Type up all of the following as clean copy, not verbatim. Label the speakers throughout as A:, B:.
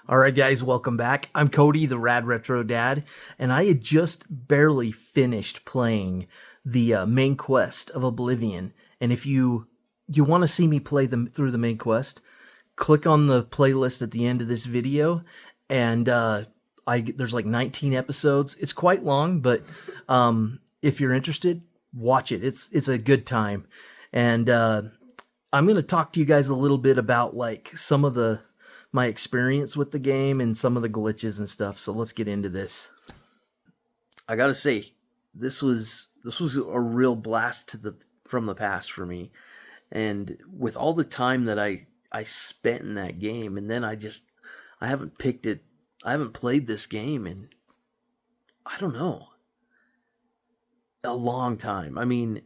A: All right, guys, welcome back. I'm Cody, the Rad Retro Dad, and I had just barely finished playing the main quest of Oblivion. And if you want to see me play them through the main quest, click on the playlist at the end of this video, and there's like 19 episodes. It's quite long, but if you're interested, watch it. It's a good time, and I'm gonna talk to you guys a little bit about like some of my experience with the game and some of the glitches and stuff. So let's get into this. I gotta say, this was a real blast from the past for me, and with all the time that I spent in that game, and then I haven't picked it. I haven't played this game in, I don't know, a long time. I mean,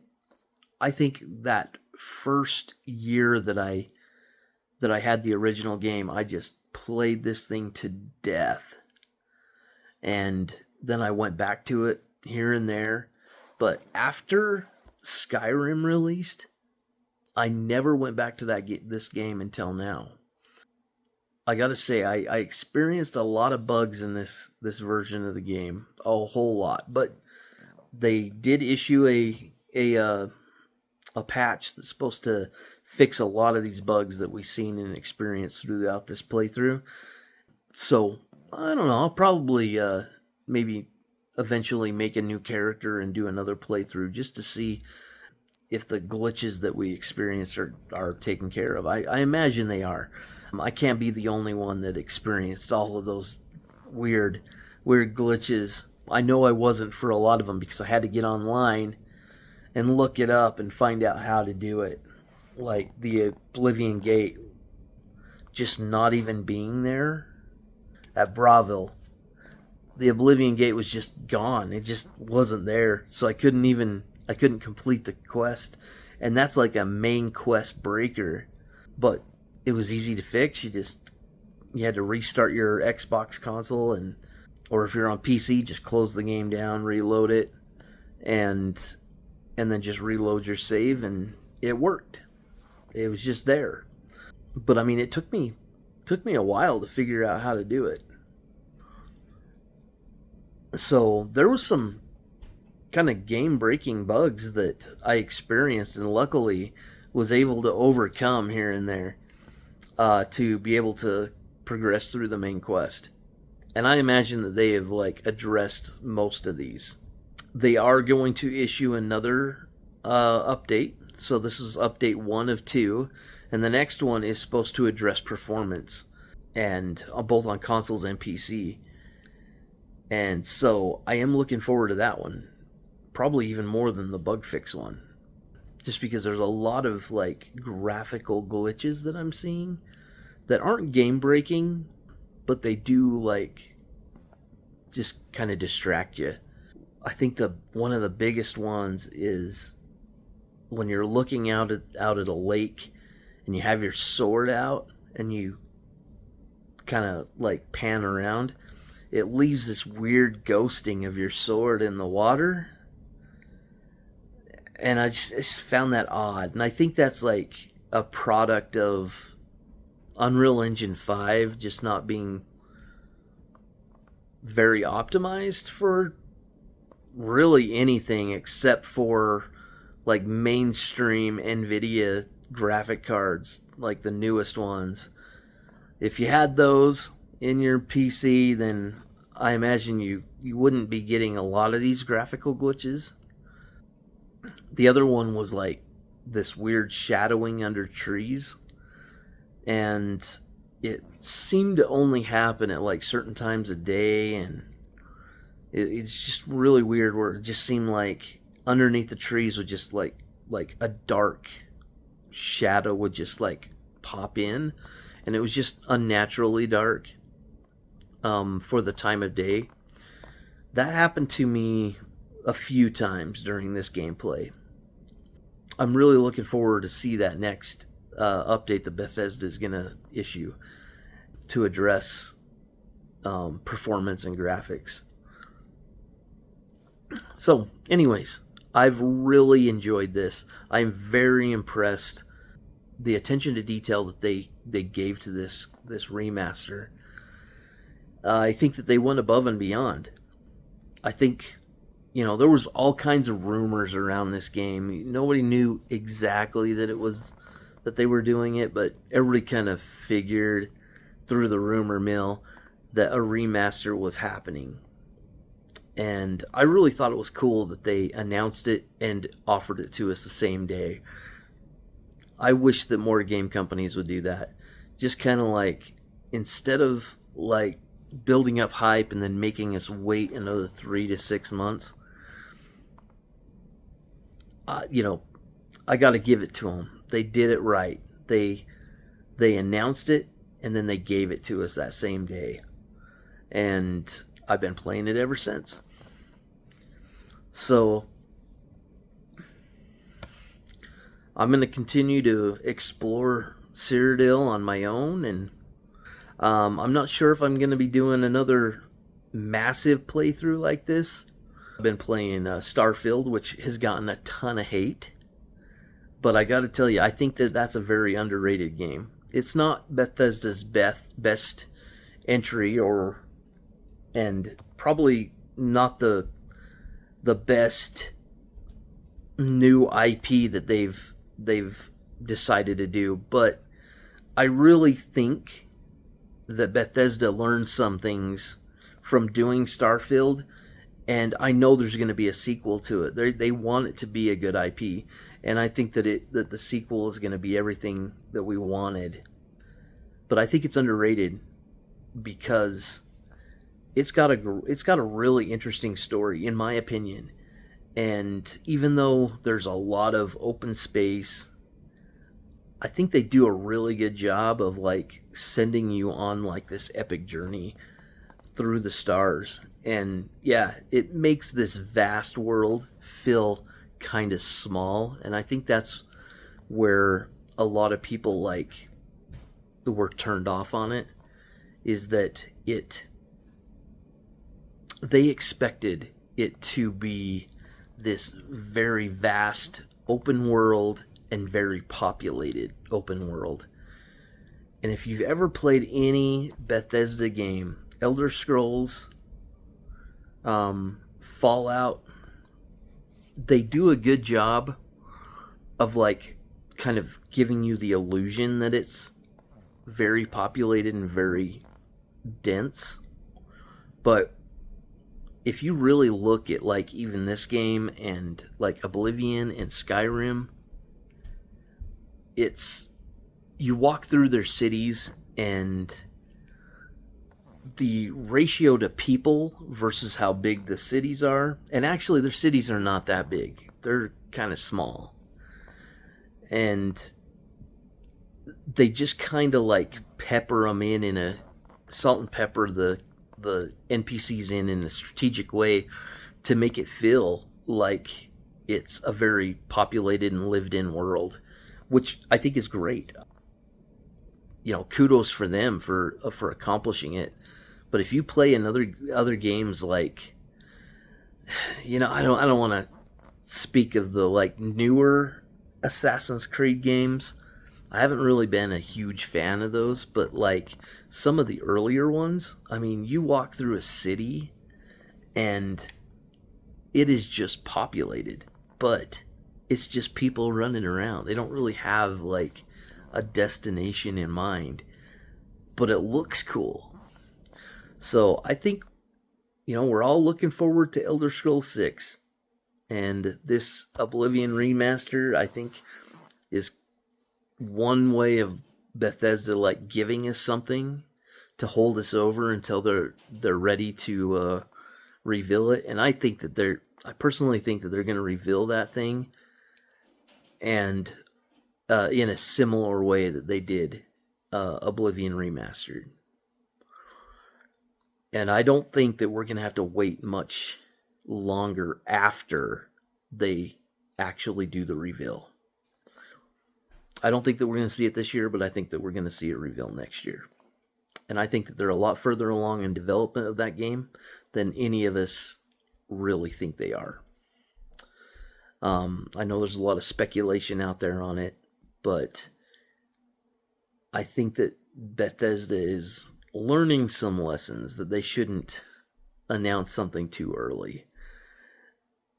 A: I think that first year that I had the original game, I just played this thing to death. And then I went back to it here and there. But after Skyrim released, I never went back to this game until now. I gotta say, I experienced a lot of bugs in this version of the game, a whole lot. But they did issue a patch that's supposed to fix a lot of these bugs that we've seen and experienced throughout this playthrough. So, I don't know, I'll probably maybe eventually make a new character and do another playthrough just to see if the glitches that we experience are taken care of. I imagine they are. I can't be the only one that experienced all of those weird glitches. I know I wasn't for a lot of them because I had to get online and look it up and find out how to do it. Like the Oblivion Gate just not even being there at Bravil. The Oblivion Gate was just gone. It just wasn't there. So I couldn't complete the quest. And that's like a main quest breaker. But it was easy to fix. You had to restart your Xbox console, or if you're on PC, just close the game down, reload it, and then just reload your save, and it worked. It was just there. But I mean, it took me a while to figure out how to do it. So there was some kind of game-breaking bugs that I experienced, and luckily was able to overcome here and there to be able to progress through the main quest. And I imagine that they have like addressed most of these. They are going to issue another update. So this is update 1 of 2, and the next one is supposed to address performance, and both on consoles and PC. And so I am looking forward to that one, probably even more than the bug fix one, just because there's a lot of like graphical glitches that I'm seeing that aren't game breaking, but they do like just kind of distract you. I think one of the biggest ones is when you're looking out at a lake and you have your sword out and you kind of like pan around, it leaves this weird ghosting of your sword in the water. And I just found that odd. And I think that's like a product of Unreal Engine 5 just not being very optimized for really anything except for like mainstream NVIDIA graphic cards, like the newest ones. If you had those in your PC, then I imagine you wouldn't be getting a lot of these graphical glitches. The other one was like this weird shadowing under trees, and it seemed to only happen at like certain times of day, and it's just really weird where it just seemed like underneath the trees would just like a dark shadow would just like pop in, and it was just unnaturally dark for the time of day. That happened to me a few times during this gameplay. I'm really looking forward to see that next update that Bethesda is going to issue to address performance and graphics. So, anyways, I've really enjoyed this. I'm very impressed. The attention to detail that they gave to this remaster I think that they went above and beyond. I think, there was all kinds of rumors around this game. Nobody knew exactly that they were doing it, but everybody kind of figured through the rumor mill that a remaster was happening. And I really thought it was cool that they announced it and offered it to us the same day. I wish that more game companies would do that. Just kind of like, instead of like building up hype and then making us wait another 3 to 6 months, I got to give it to them. They did it right. They announced it and then they gave it to us that same day, and I've been playing it ever since. So I'm going to continue to explore Cyrodiil on my own, and I'm not sure if I'm going to be doing another massive playthrough like this. I've been playing Starfield, which has gotten a ton of hate, but I got to tell you, I think that that's a very underrated game. It's not Bethesda's best entry, and probably not the best new IP that they've decided to do, but I really think that Bethesda learned some things from doing Starfield, and I know there's going to be a sequel to it. They want it to be a good IP, and I think that the sequel is going to be everything that we wanted. But I think it's underrated because it's got a really interesting story, in my opinion. And even though there's a lot of open space, I think they do a really good job of like sending you on like this epic journey through the stars. And yeah, it makes this vast world feel kind of small, and I think that's where a lot of people like were turned off on it, is that they expected it to be this very vast open world and very populated open world. And if you've ever played any Bethesda game, Elder Scrolls, Fallout, they do a good job of like kind of giving you the illusion that it's very populated and very dense. But if you really look at like even this game and like Oblivion and Skyrim, you walk through their cities, and the ratio to people versus how big the cities are, and actually their cities are not that big. They're kind of small. And they just kind of like pepper them in a salt and pepper the NPCs in a strategic way to make it feel like it's a very populated and lived in world, which I think is great. Kudos for them for accomplishing it. But if you play other games like, I don't want to speak of the like newer Assassin's Creed games. I haven't really been a huge fan of those, but like some of the earlier ones, I mean, you walk through a city and it is just populated, but it's just people running around. They don't really have like a destination in mind, but it looks cool. So I think, we're all looking forward to Elder Scrolls 6. And this Oblivion Remaster, I think, is one way of Bethesda like giving us something to hold us over until they're ready to reveal it. And I personally think that they're going to reveal that thing, and in a similar way that they did Oblivion Remastered. And I don't think that we're going to have to wait much longer after they actually do the reveal. I don't think that we're going to see it this year, but I think that we're going to see it reveal next year. And I think that they're a lot further along in development of that game than any of us really think they are. I know there's a lot of speculation out there on it, but I think that Bethesda is learning some lessons that they shouldn't announce something too early.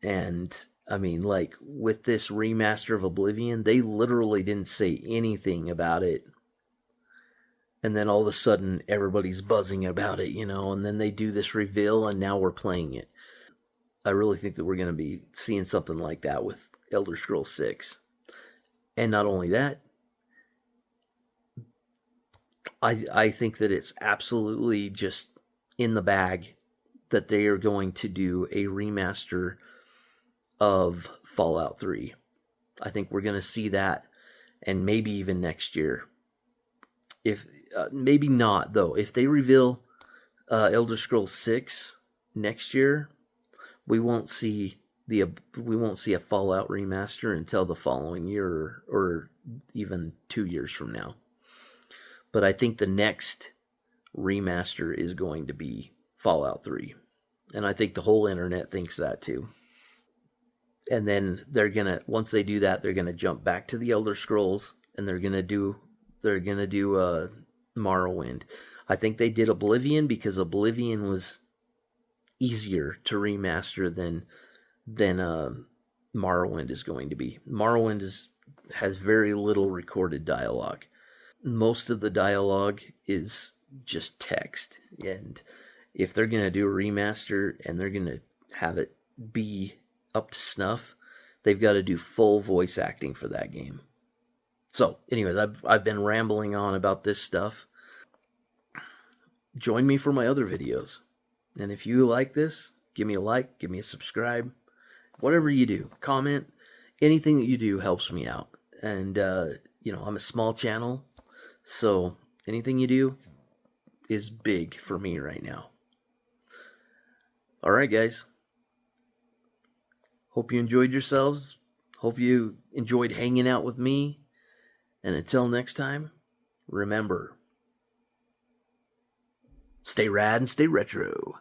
A: And I mean, like with this remaster of Oblivion, they literally didn't say anything about it. And then all of a sudden, everybody's buzzing about it, and then they do this reveal, and now we're playing it. I really think that we're going to be seeing something like that with Elder Scrolls 6. And not only that, I think that it's absolutely just in the bag that they are going to do a remaster of Fallout 3. I think we're going to see that, and maybe even next year. If maybe not though. If they reveal Elder Scrolls 6 next year, we won't see a Fallout remaster until the following year or even 2 years from now. But I think the next remaster is going to be Fallout 3. And I think the whole internet thinks that too. And then once they do that, they're gonna jump back to the Elder Scrolls, and they're gonna do Morrowind. I think they did Oblivion because Oblivion was easier to remaster than Morrowind is going to be. Morrowind has very little recorded dialogue. Most of the dialogue is just text, and if they're gonna do a remaster and they're gonna have it be up to snuff, they've got to do full voice acting for that game. So, anyways, I've been rambling on about this stuff. Join me for my other videos, and if you like this, give me a like, give me a subscribe, whatever you do, comment. Anything that you do helps me out, and I'm a small channel, so anything you do is big for me right now. All right, guys. Hope you enjoyed yourselves. Hope you enjoyed hanging out with me. And until next time, remember, stay rad and stay retro.